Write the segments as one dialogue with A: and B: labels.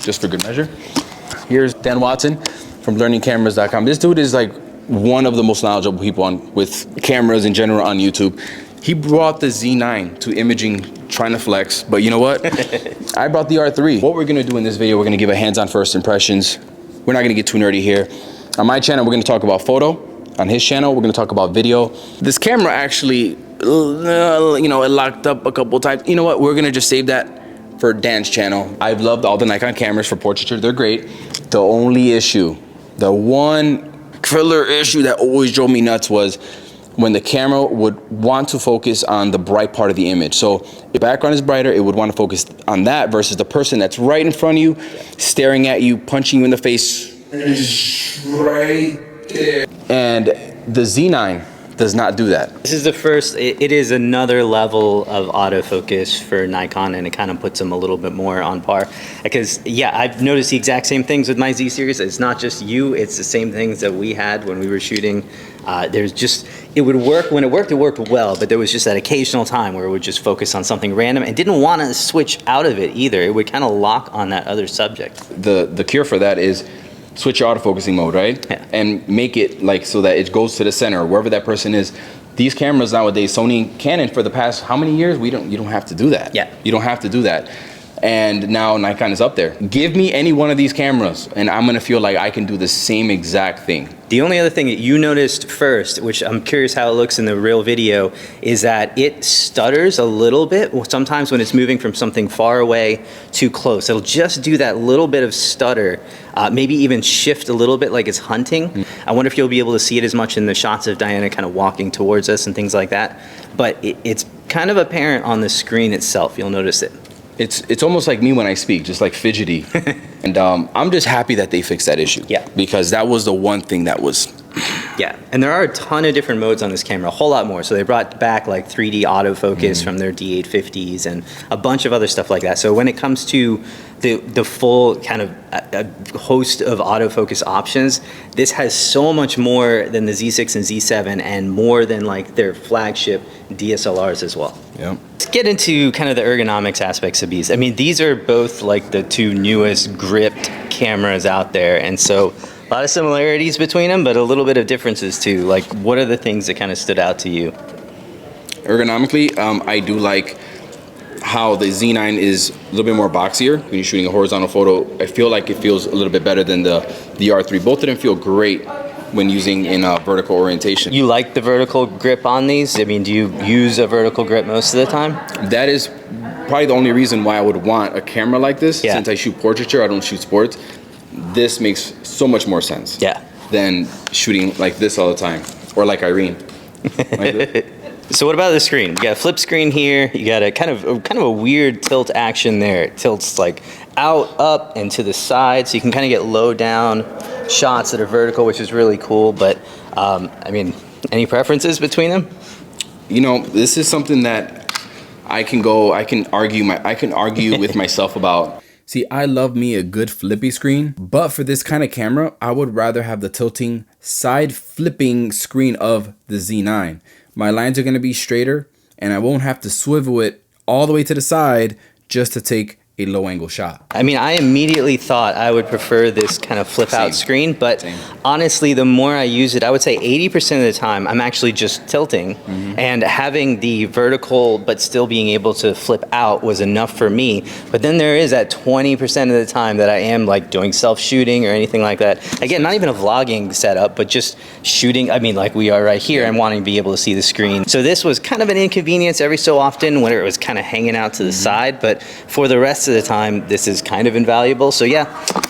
A: just for good measure. Here's Dan Watson from learningcameras.com. This dude is like one of the most knowledgeable people with cameras in general on YouTube. He brought the Z9 to imaging, trying to flex, but you know what? I brought the R3. What we're gonna do in this video, we're gonna give a hands-on first impressions. We're not gonna get too nerdy here. On my channel, we're gonna talk about photo. On his channel, we're gonna talk about video. This camera actually, you know, it locked up a couple times. You know what? We're gonna just save that for Dan's channel. I've loved all the Nikon cameras for portraiture. They're great. The only issue, the one killer issue that always drove me nuts was when the camera would want to focus on the bright part of the image. So if the background is brighter, it would want to focus on that versus the person that's right in front of you, staring at you, punching you in the face. Right there. And the Z9 does not do that.
B: This is the first, it is another level of autofocus for Nikon, and it kind of puts them a little bit more on par. Because yeah, I've noticed the exact same things with my Z series. It's not just you, it's the same things that we had when we were shooting. There's just, it would work, when it worked well, but there was just that occasional time where it would just focus on something random and didn't want to switch out of it either. It would kind of lock on that other subject.
A: The cure for that is switch your autofocusing mode, right?
B: Yeah.
A: And make it like so that it goes to the center, wherever that person is. These cameras nowadays, Sony, Canon, for the past how many years, you don't have to do that.
B: Yeah.
A: You don't have to do that. And now Nikon is up there. Give me any one of these cameras and I'm gonna feel like I can do the same exact thing.
B: The only other thing that you noticed first, which I'm curious how it looks in the real video, is that it stutters a little bit sometimes when it's moving from something far away to close. It'll just do that little bit of stutter, maybe even shift a little bit like it's hunting. I wonder if you'll be able to see it as much in the shots of Diana kind of walking towards us and things like that. But it's kind of apparent on the screen itself. You'll notice it.
A: It's almost like me when I speak, just like fidgety. And I'm just happy that they fixed that issue.
B: Yeah.
A: Because that was the one thing that was...
B: Yeah, and there are a ton of different modes on this camera, a whole lot more. So they brought back like 3D autofocus from their D850s and a bunch of other stuff like that. So when it comes to the full kind of a host of autofocus options, this has so much more than the Z6 and Z7 and more than like their flagship DSLRs as well.
A: Yeah.
B: Let's get into kind of the ergonomics aspects of these. I mean, these are both like the two newest gripped cameras out there, and so a lot of similarities between them, but a little bit of differences too. Like, what are the things that kind of stood out to you?
A: Ergonomically, I do like how the Z9 is a little bit more boxier. When you're shooting a horizontal photo, I feel like it feels a little bit better than the R3. Both of them feel great when using in vertical orientation. You
B: like the vertical grip on these? I mean, do you use a vertical grip most of the time?
A: That is probably the only reason why I would want a camera like this. Yeah. Since I shoot portraiture, I don't shoot sports. This makes so much more sense.
B: Yeah.
A: Than shooting like this all the time, or like Irene. Like
B: so what about the screen? You got a flip screen here. You got a kind of a weird tilt action there. It tilts like out, up, and to the side, so you can kind of get low down shots that are vertical, which is really cool. But I mean, any preferences between them?
A: You know, this is something that I can argue with myself about. See, I love me a good flippy screen, but for this kind of camera, I would rather have the tilting side flipping screen of the Z9. My lines are going to be straighter and I won't have to swivel it all the way to the side just to take a low angle shot. I
B: mean, I immediately thought I would prefer this kind of flip out screen, but honestly, the more I use it, I would say 80% of the time I'm actually just tilting, and having the vertical but still being able to flip out was enough for me. But then there is that 20% of the time that I am like doing self-shooting or anything like that. Again, not even a vlogging setup, but just shooting, I mean, like we are right here and wanting to be able to see the screen. So this was kind of an inconvenience every so often when it was kind of hanging out to the side, but for the rest of the time, this is kind of invaluable. So yeah,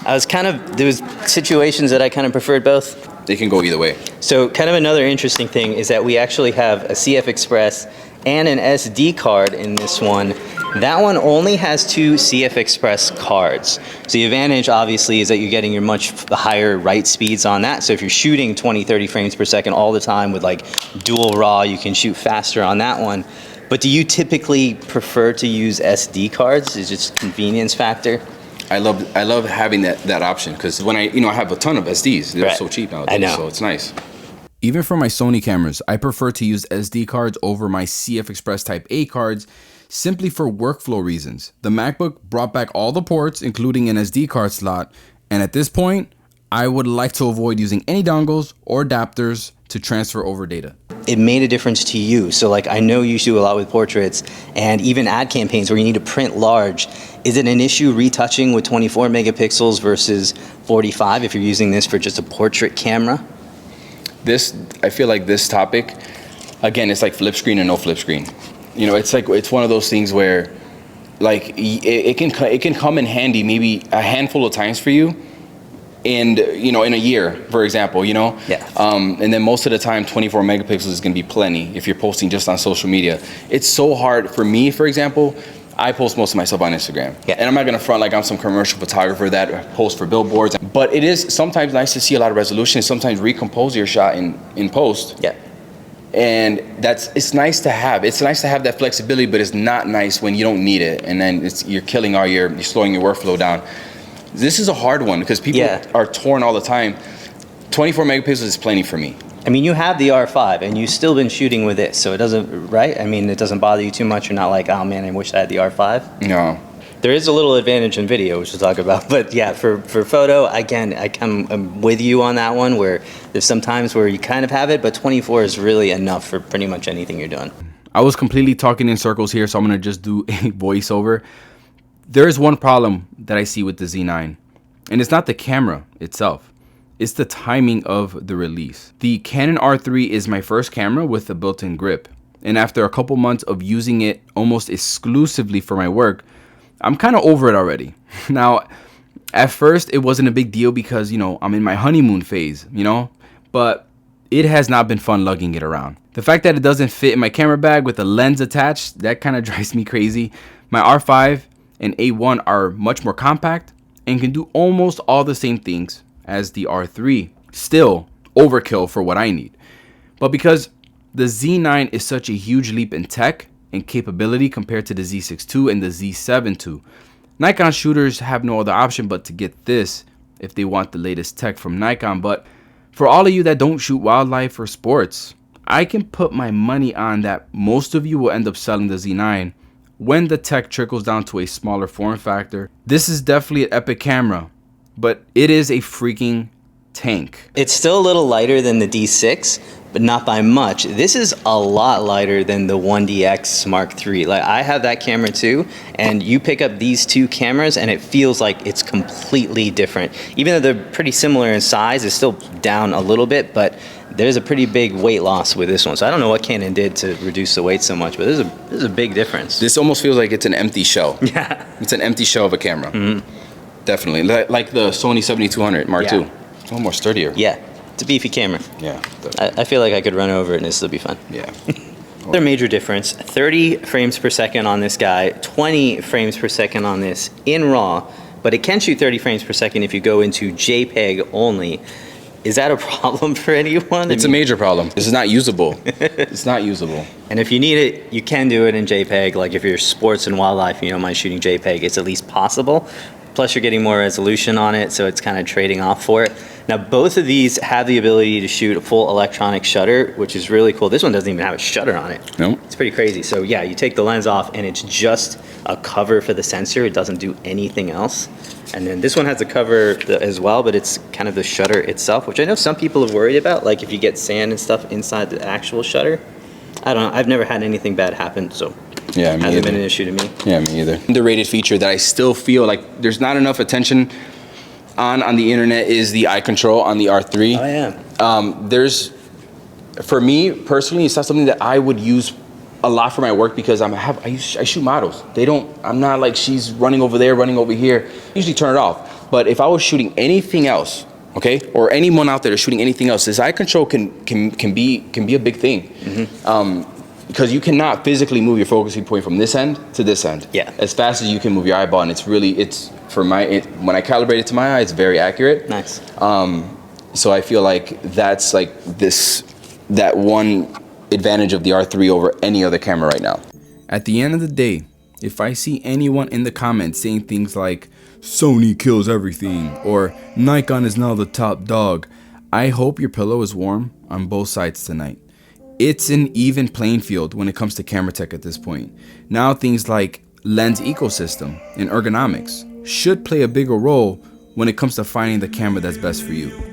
B: there was situations that I kind of preferred both.
A: They can go either way.
B: So kind of another interesting thing is that we actually have a CF Express and an SD card in this one. That one only has 2 CF Express cards. So the advantage obviously is that you're getting your much higher write speeds on that. So if you're shooting 20, 30 frames per second all the time with like dual RAW, you can shoot faster on that one. But do you typically prefer to use SD cards? Is it just a convenience factor?
A: I love having that option, because when I have a ton of SDs, they're so cheap nowadays.
B: I know.
A: So it's nice. Even for my Sony cameras, I prefer to use SD cards over my CF Express Type A cards,
C: simply for workflow reasons. The MacBook brought back all the ports, including an SD card slot, and at this point, I would like to avoid using any dongles or adapters to transfer over data.
B: It made a difference to you. So like, I know you do a lot with portraits and even ad campaigns where you need to print large. Is it an issue retouching with 24 megapixels versus 45 if you're using this for just a portrait camera?
A: I feel like this topic, again, it's like flip screen and no flip screen. You know, it's one of those things where like it can come in handy maybe a handful of times for you. And in a year, for example,
B: Yeah.
A: And then most of the time 24 megapixels is going to be plenty if you're posting just on social media. It's so hard for me, for example. I post most of my stuff on Instagram.
B: Yeah.
A: And I'm not going to front like I'm some commercial photographer that posts for billboards, but it is sometimes nice to see a lot of resolution, sometimes recompose your shot in post.
B: Yeah.
A: And it's nice to have. It's nice to have that flexibility, but it's not nice when you don't need it, and then you're killing you're slowing your workflow down. This is a hard one because people are torn all the time. 24 megapixels is plenty for me.
B: I mean, you have the R5 and you've still been shooting with it, so it doesn't, right? I mean, it doesn't bother you too much. You're not like, oh man, I wish I had the R5.
A: No.
B: There is a little advantage in video, which we'll talk about. But yeah, for photo, again, I'm with you on that one, where there's some times where you kind of have it, but 24 is really enough for pretty much anything you're doing.
C: I was completely talking in circles here, so I'm going to just do a voiceover. There is one problem that I see with the Z9, and it's not the camera itself. It's the timing of the release. The Canon R3 is my first camera with a built-in grip, and after a couple months of using it almost exclusively for my work, I'm kind of over it already. Now, at first, it wasn't a big deal because, I'm in my honeymoon phase, but it has not been fun lugging it around. The fact that it doesn't fit in my camera bag with a lens attached, that kind of drives me crazy. My R5 and A1 are much more compact and can do almost all the same things as the R3. Still overkill for what I need. But because the Z9 is such a huge leap in tech and capability compared to the Z6 II and the Z7 II, Nikon shooters have no other option but to get this if they want the latest tech from Nikon. But for all of you that don't shoot wildlife or sports, I can put my money on that most of you will end up selling the Z9 when the tech trickles down to a smaller form factor. This is definitely an epic camera, but it is a freaking tank.
B: It's still a little lighter than the D6, but not by much. This is a lot lighter than the 1DX Mark III. Like, I have that camera too, and you pick up these two cameras and it feels like it's completely different. Even though they're pretty similar in size, it's still down a little bit, but there's a pretty big weight loss with this one. So I don't know what Canon did to reduce the weight so much, but there's a big difference.
A: This almost feels like it's an empty shell.
B: Yeah.
A: It's an empty shell of a camera. Mm-hmm. Definitely. Like the Sony 7200 Mark II. It's a little more sturdier.
B: Yeah. It's a beefy camera.
A: Yeah.
B: I feel like I could run over it and it'd still be fun.
A: Yeah.
B: Another major difference, 30 frames per second on this guy, 20 frames per second on this in RAW, but it can shoot 30 frames per second if you go into JPEG only. Is that a problem for anyone?
A: It's a major problem. This is not usable. It's not usable.
B: And if you need it, you can do it in JPEG. Like if you're sports and wildlife and you don't mind shooting JPEG, it's at least possible. Plus you're getting more resolution on it, so it's kind of trading off for it. Now both of these have the ability to shoot a full electronic shutter, which is really cool. This one doesn't even have a shutter on it.
A: No.
B: It's pretty crazy. So yeah, you take the lens off and it's just a cover for the sensor. It doesn't do anything else. And then this one has a cover as well, but it's kind of the shutter itself, which I know some people have worried about, like if you get sand and stuff inside the actual shutter. I don't know. I've never had anything bad happen, so
A: yeah, me
B: hasn't
A: either.
B: been an issue to me.
A: Yeah, me either. Underrated feature that I still feel like there's not enough attention on the internet is the eye control on the R3.
B: Oh yeah.
A: For me personally, it's not something that I would use a lot for my work because I shoot models. I'm not like she's running over there, running over here. I usually turn it off. But if I was shooting anything else, okay, or anyone out there is shooting anything else, this eye control can be a big thing. Mm-hmm. Because you cannot physically move your focusing point from this end to this end.
B: Yeah. As
A: fast as you can move your eyeball, and when I calibrate it to my eye, it's very accurate.
B: Nice.
A: So I feel like that's like that one advantage of the R3 over any other camera right now.
C: At the end of the day, if I see anyone in the comments saying things like Sony kills everything or Nikon is now the top dog, I hope your pillow is warm on both sides tonight. It's an even playing field when it comes to camera tech at this point. Now things like lens ecosystem and ergonomics should play a bigger role when it comes to finding the camera that's best for you.